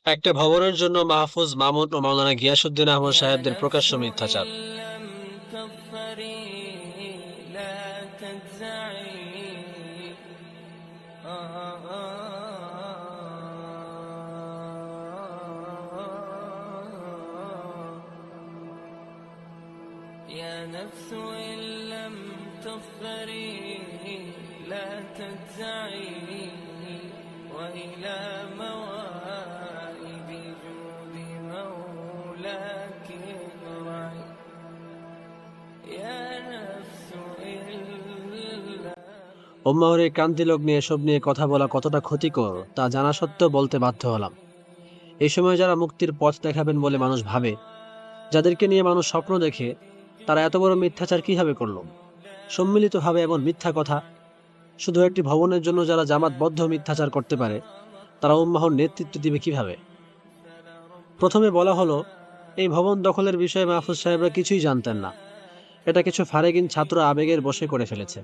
একটা ভবনের জন্য মাহফুজ মামুন ও মাওলানা গিয়াসউদ্দিন আহমদ يا সাহেবদের نفس প্রকাশ্য إن মিথ্যাচার। لم تظفري لا تجزعي. يا نفس إن لم تظفري لا تجزعي وإلى موائد جود مولاك ارجعي. يا نفس إن لم উম্মাহর এই ক্রান্তি লগ্নে এসব নিয়ে কথা বলা কতটা ক্ষতিকর তা জানা সত্ত্বেও বলতে বাধ্য হলাম। এই সময় যারা মুক্তির পথ দেখাবেন বলে মানুষ ভাবে, যাদেরকে নিয়ে মানুষ স্বপ্ন দেখে, তারা এত বড় মিথ্যাচার কিভাবে করল? সম্মিলিতভাবে এমন মিথ্যা কথা! শুধু একটি ভবনের জন্য যারা জামাতবদ্ধ মিথ্যাচার করতে পারে, তারা উম্মাহর নেতৃত্ব দিবে কিভাবে? প্রথমে বলা হলো, এই ভবন দখলের বিষয়ে মাহফুজ সাহেবরা কিছুই জানতেন না। এটা কিছু ফারেগিন ছাত্র আবেগের বশে করে ফেলেছে।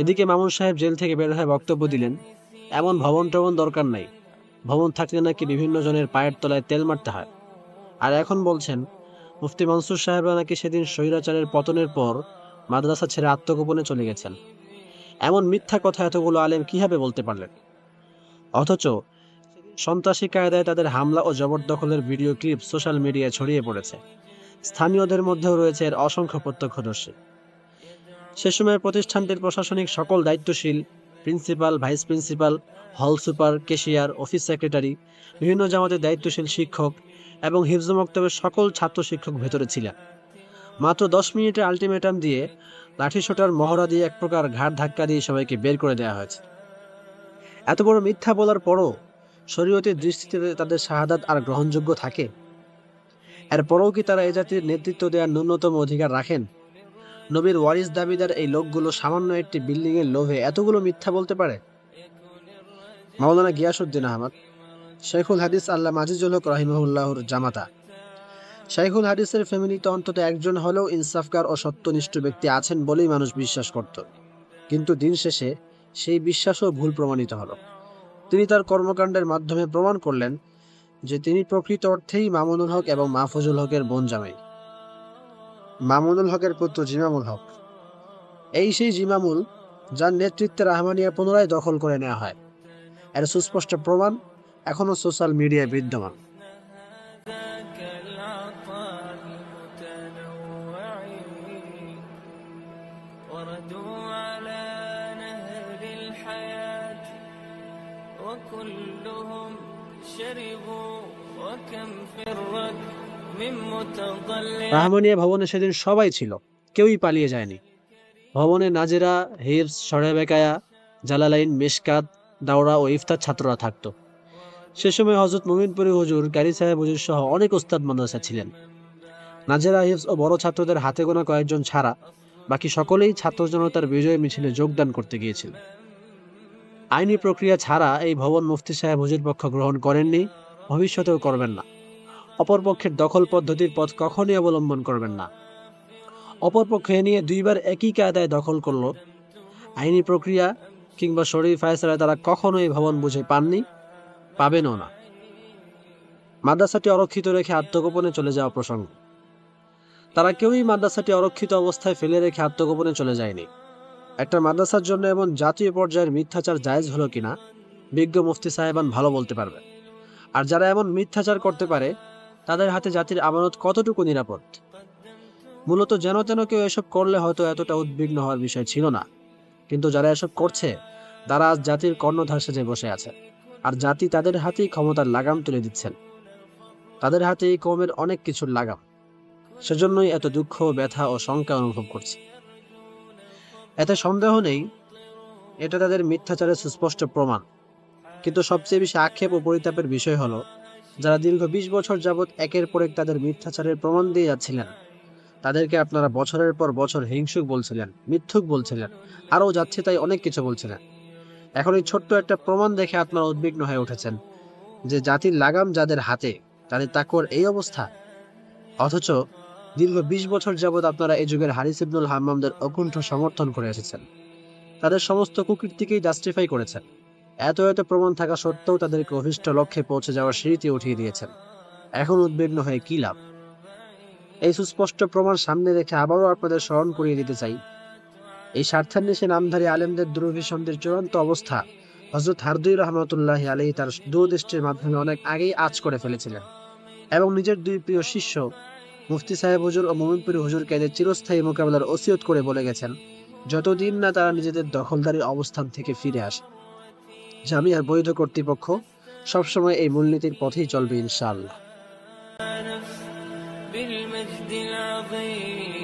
এদিকে মামুন সাহেব জেল থেকে বের হয়ে বক্তব্য দিলেন, এমন ভবন টবন দরকার নাই, ভবন থাকলে নাকি বিভিন্ন জনের পায়ের তলায় তেল মারতে হয়। আর এখন বলছেন মুফতি মনসুর সাহেবরা নাকি সেদিন স্বৈরাচারের পতনের পর মাদ্রাসা ছেড়ে আত্মগোপনে চলে গেছেন। এমন মিথ্যা কথা এতগুলো আলেম কিভাবে বলতে পারলেন? অথচ সন্ত্রাসী কায়দায় তাদের হামলা ও জবরদখলের ভিডিও ক্লিপ সোশ্যাল মিডিয়ায় ছড়িয়ে পড়েছে। স্থানীয়দের মধ্যেও রয়েছে এর অসংখ্য প্রত্যক্ষদর্শী। সে সময় প্রতিষ্ঠানটির প্রশাসনিক সকল দায়িত্বশীল, প্রিন্সিপাল, ভাইস প্রিন্সিপাল, হল সুপার, ক্যাশিয়ার, অফিস সেক্রেটারি, বিভিন্ন জামাতের দায়িত্বশীল শিক্ষক এবং হিফজ মক্তবের সকল ছাত্র শিক্ষক ভেতরে ছিলেন। মাত্র 10 মিনিটের আলটিমেটাম দিয়ে, লাঠিসোঁটার মহড়া দিয়ে এক প্রকার ঘাড় ধাক্কা দিয়ে সবাইকে বের করে দেওয়া হয়েছে। এত বড় মিথ্যা বলার পরও শরীয়তের দৃষ্টিতে তাদের শাহাদাত আর গ্রহণযোগ্য থাকে? এরপরও কি তারা এ জাতির নেতৃত্ব দেওয়ার ন্যূনতম অধিকার রাখেন? নবীর ওয়ারিস দাবিদার এই লোকগুলো সামান্য একটি বিল্ডিংয়ের লোভে এতগুলো মিথ্যা বলতে পারে? মাওলানা গিয়াসউদ্দিন আহমদ, শেখুল হাদিস আল্লামা আজিজুল হক রাহিমাহুল্লাহর জামাতা। শেখুল হাদিসের ফ্যামিলিতে অন্তত একজন হলেও ইনসাফকার ও সত্যনিষ্ঠ ব্যক্তি আছেন বলেই মানুষ বিশ্বাস করত। কিন্তু দিন শেষে সেই বিশ্বাসও ভুল প্রমাণিত হলো। তিনি তার কর্মকাণ্ডের মাধ্যমে প্রমাণ করলেন যে তিনি প্রকৃত অর্থেই মামুনুল হক এবং মাহফুজুল হকের বোন জামাই। মামুনুল হকের পুত্র জিমামুল হক, এই সেই জিমামুল যার নেতৃত্বে রাহমানিয়া পুনরায় দখল করে নেওয়া হয়। এর সুস্পষ্ট প্রমাণ এখনো সোশ্যাল মিডিয়ায় বিদ্যমান। ذاك العطاء المتنوع وردوا على نهر الحياة وكلهم شربوا وكم فرت من متضلع. রাহমানিয়া ভবনে সেদিন সবাই ছিল, কেউই পালিয়ে যায়নি। ভবনে নাজেরা, হিফজ, সরেবেকায়া, জালালাইন, মিশকাত, দাওরা ও ইফতার ছাত্ররা থাকতো। সে সময় হযরত মুমিনপুরী হুজুর, কারি সাহেব হুজুর সহ অনেক উস্তাদ মাদ্রাসা ছিলেন। নাজেরা, হিফজ ও বড় ছাত্রদের হাতে গোনা কয়েকজন ছাড়া বাকি সকলেই ছাত্র জনতার বিজয় মিছিলে যোগদান করতে গিয়েছিল। আইনি প্রক্রিয়া ছাড়া এই ভবন মুফতি সাহেব হুজুর পক্ষ গ্রহণ করেননি, ভবিষ্যতেও করবেন না। অপরপক্ষের দখল পদ্ধতির পথ কখনই অবলম্বন করবেন না। অপরপক্ষ এ নিয়ে দুইবার একই কায়দায় দখল করলো। আইনি প্রক্রিয়া কিংবা শরীর ফায়সালায় তারা কখনো এই ভবন বুঝে পাননি, পাবেনও না। মাদ্রাসাটি অরক্ষিত রেখে আত্মগোপনে চলে যাওয়া প্রসঙ্গ, তারা কেউই মাদ্রাসাটি অরক্ষিত অবস্থায় ফেলে রেখে আত্মগোপনে চলে যায়নি। একটা মাদ্রাসার জন্য এমন জাতীয় পর্যায়ের মিথ্যাচার জায়েজ হলো কিনা বিজ্ঞ মুফতি সাহেবান ভালো বলতে পারবে। আর যারা এমন মিথ্যাচার করতে পারে, তাদের হাতে জাতির আমানত কতটুকু নিরাপদ? মূলত যেন তেন কেউ এসব করলে হয়তো এতটা উদ্বিগ্ন হওয়ার বিষয় ছিল না, কিন্তু যারা এসব করছে তারা আজ জাতির কর্ণধার সেজে বসে আছে, আর জাতি তাদের হাতেই ক্ষমতার লাগাম তুলে দিচ্ছেন। তাদের হাতে এই কওমের অনেক কিছুর লাগাম। সেজন্যই এত দুঃখ, ব্যথা ও শঙ্কা অনুভব করছে। এতে সন্দেহ নেই, এটা তাদের মিথ্যাচারের সুস্পষ্ট প্রমাণ। কিন্তু সবচেয়ে বেশি আক্ষেপ ও পরিতাপের বিষয় হলো, যারা দীর্ঘ 20 বছর যাবৎ একের পর এক তাদের মিথ্যাচারের প্রমাণ দিয়ে যাচ্ছিলেন, তাদেরকে আপনারা বছরের পর বছর হিংসুক বলছিলেন, মিথ্যুক বলছিলেন, আরও যাচ্ছে তাই অনেক কিছু বলছিলেন। এখন এই ছোট্ট একটা প্রমাণ দেখে আপনারা উদ্বিগ্ন হয়ে উঠেছেন যে জাতির লাগাম যাদের হাতে, তাদের তাকওয়ার এই অবস্থা। অথচ দীর্ঘ 20 বছর যাবৎ আপনারা এই যুগের হারিস ইবনুল হাম্মামদের অকুণ্ঠ সমর্থন করে এসেছেন, তাদের সমস্ত কুকীর্তিকেই জাস্টিফাই করেছেন। এত এত প্রমাণ থাকা সত্ত্বেও তাদেরকে অভিষ্ট লক্ষ্যে পৌঁছে যাওয়ার সিঁড়িতে উঠিয়ে দিয়েছেন। এখন উদ্বিগ্ন হয়ে কি লাভ? এই সুস্পষ্ট প্রমাণ সামনে রেখে আবারও আপনাদের স্মরণ করিয়ে দিতে চাই, এই স্বার্থান্বেষী নামধারী আলেমদের দুরভিসন্ধির চূড়ান্ত অবস্থা হযরত হারদুই রহমতুল্লাহ আলাইহি তার দূরদৃষ্টির মাধ্যমে অনেক আগেই আঁচ করে ফেলেছিলেন এবং নিজের দুই প্রিয় শিষ্য মুফতি সাহেব হুজুর ও মোমিনপুরী হুজুরকে এদের চিরস্থায়ী মোকাবেলার ওসিয়ত করে বলে গেছেন, যতদিন না তারা নিজেদের দখলদারি অবস্থান থেকে ফিরে আসে। জামিয়ার বৈধ কর্তৃপক্ষ সবসময় এই মূলনীতির পথেই চলবে ইনশাআল্লাহ। بالمجد العظيم